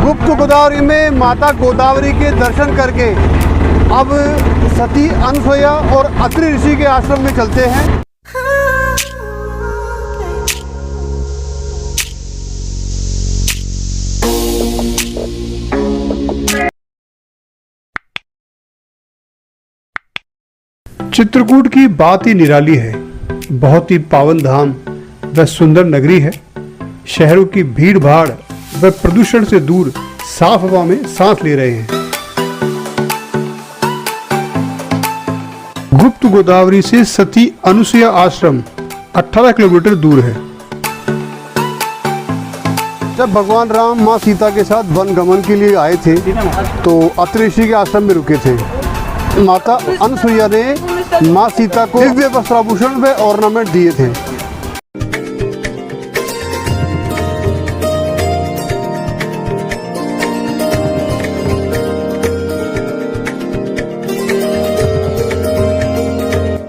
गुप्त गोदावरी में माता गोदावरी के दर्शन करके अब सती अनसुईया और अत्रि ऋषि के आश्रम में चलते हैं। चित्रकूट की बात ही निराली है। बहुत ही पावन धाम व सुंदर नगरी है। शहरों की भीड़ भाड़ व प्रदूषण से दूर साफ हवा में सांस ले रहे हैं। गुप्त गोदावरी से सती अनसुईया आश्रम 18 किलोमीटर दूर है। जब भगवान राम माँ सीता के साथ वन गमन के लिए आए थे तो अत्रि ऋषि के आश्रम में रुके थे। माता अनसुईया ने माँ सीता को दिव्य वस्त्राभूषण व ऑर्नामेंट दिए थे।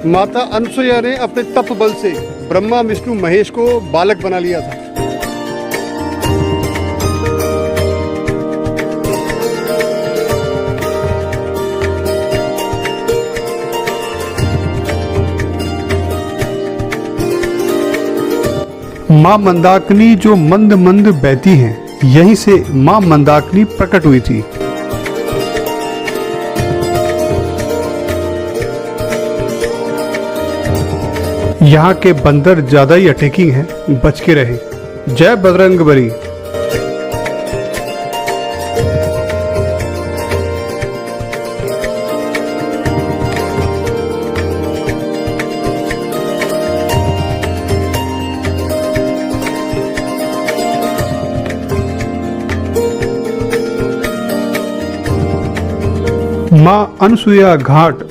माता अनसुईया ने अपने तप बल से ब्रह्मा विष्णु महेश को बालक बना लिया था। माँ मंदाकिनी जो मंद मंद बहती हैं, यहीं से माँ मंदाकिनी प्रकट हुई थी। यहाँ के बंदर ज्यादा ही अटैकिंग हैं, बच के रहे। जय बजरंगबली। माँ अनसुईया घाट।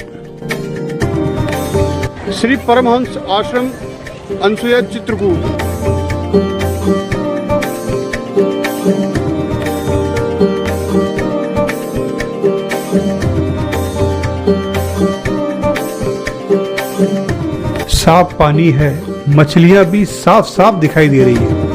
श्री परमहंस आश्रम अनसुईया चित्रकूट। साफ पानी है, मछलियां भी साफ साफ दिखाई दे रही है।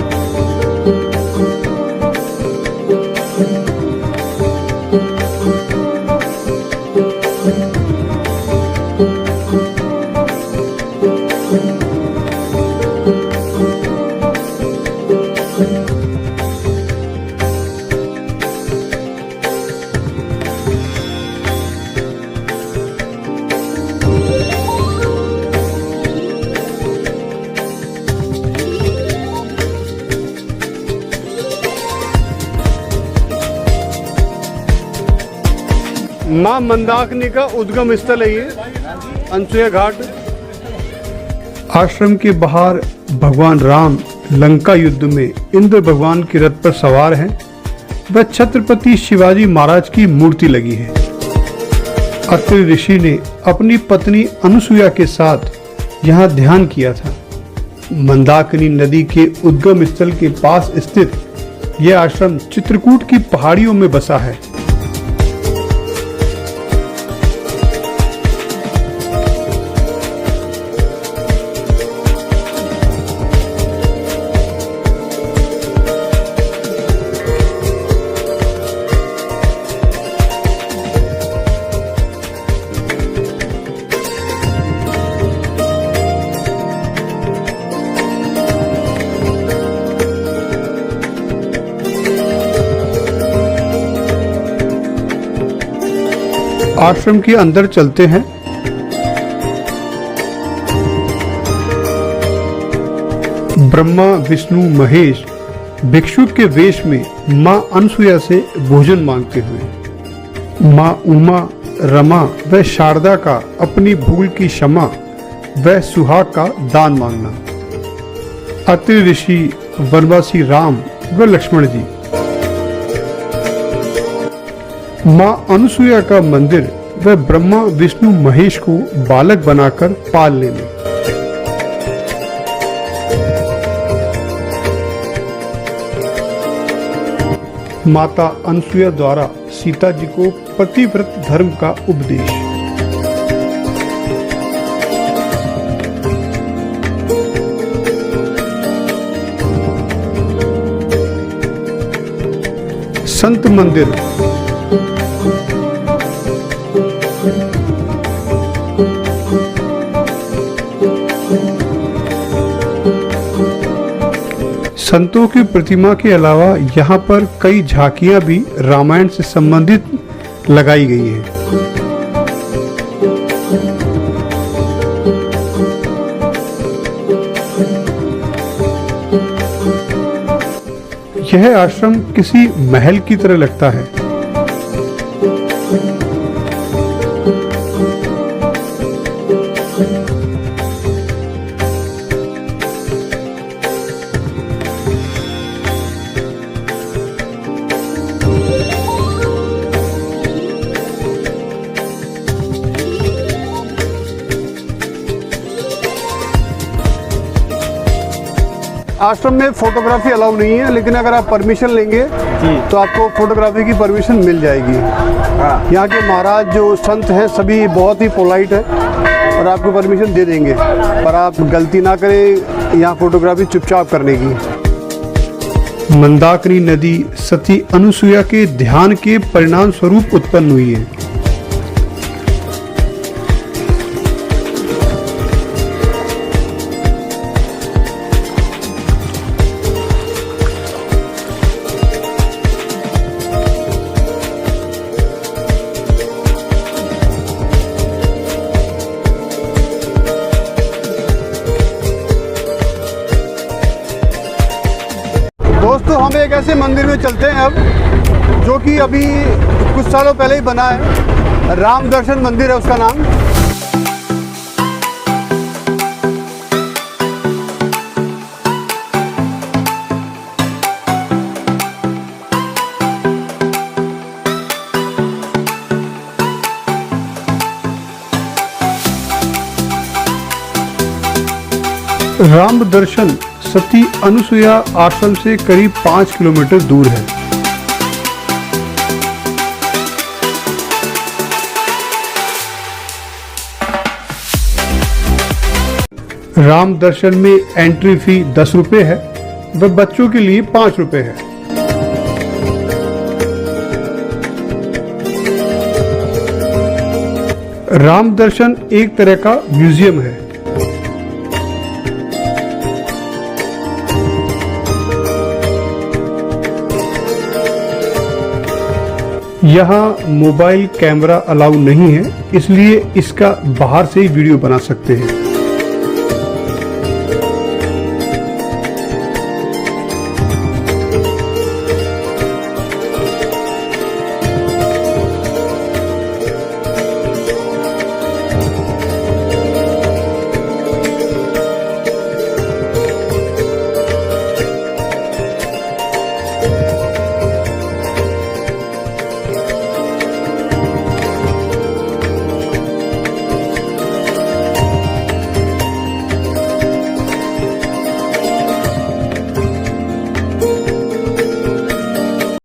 माँ मंदाकिनी का उद्गम स्थल है ये अनसुईया घाट। आश्रम के बाहर भगवान राम लंका युद्ध में इंद्र भगवान के रथ पर सवार हैं व छत्रपति शिवाजी महाराज की मूर्ति लगी है। अत्रि ऋषि ने अपनी पत्नी अनसुईया के साथ यहाँ ध्यान किया था। मंदाकिनी नदी के उद्गम स्थल के पास स्थित यह आश्रम चित्रकूट की पहाड़ियों में बसा है। आश्रम के अंदर चलते हैं। ब्रह्मा विष्णु महेश भिक्षु के वेश में माँ अनसुईया से भोजन मांगते हुए। माँ उमा रमा व शारदा का अपनी भूल की क्षमा व सुहाग का दान मांगना। अत्रि ऋषि वनवासी राम व लक्ष्मण जी। माँ अनसुईया का मंदिर व ब्रह्मा विष्णु महेश को बालक बनाकर पाल लेने। माता अनसुईया द्वारा सीता जी को पतिव्रत धर्म का उपदेश। संत मंदिर। संतों की प्रतिमा के अलावा यहाँ पर कई झांकियां भी रामायण से संबंधित लगाई गई हैं। यह आश्रम किसी महल की तरह लगता है। आश्रम में फोटोग्राफी अलाउ नहीं है, लेकिन अगर आप परमिशन लेंगे तो आपको फोटोग्राफी की परमिशन मिल जाएगी। यहाँ के महाराज जो संत हैं सभी बहुत ही पोलाइट हैं और आपको परमिशन दे देंगे, पर आप गलती ना करें यहाँ फोटोग्राफी चुपचाप करने की। मंदाकिनी नदी सती अनुसुईया के ध्यान के परिणाम स्वरूप उत्पन्न हुई है। दोस्तों, हम एक ऐसे मंदिर में चलते हैं अब, जो कि अभी कुछ सालों पहले ही बना है। राम दर्शन मंदिर है उसका नाम। राम दर्शन सती अनुसुईया आश्रम से करीब 5 किलोमीटर दूर है। राम दर्शन में एंट्री फी 10 रुपए है व बच्चों के लिए 5 रुपए है। राम दर्शन एक तरह का म्यूजियम है। यहाँ मोबाइल कैमरा अलाउ नहीं है, इसलिए इसका बाहर से ही वीडियो बना सकते हैं।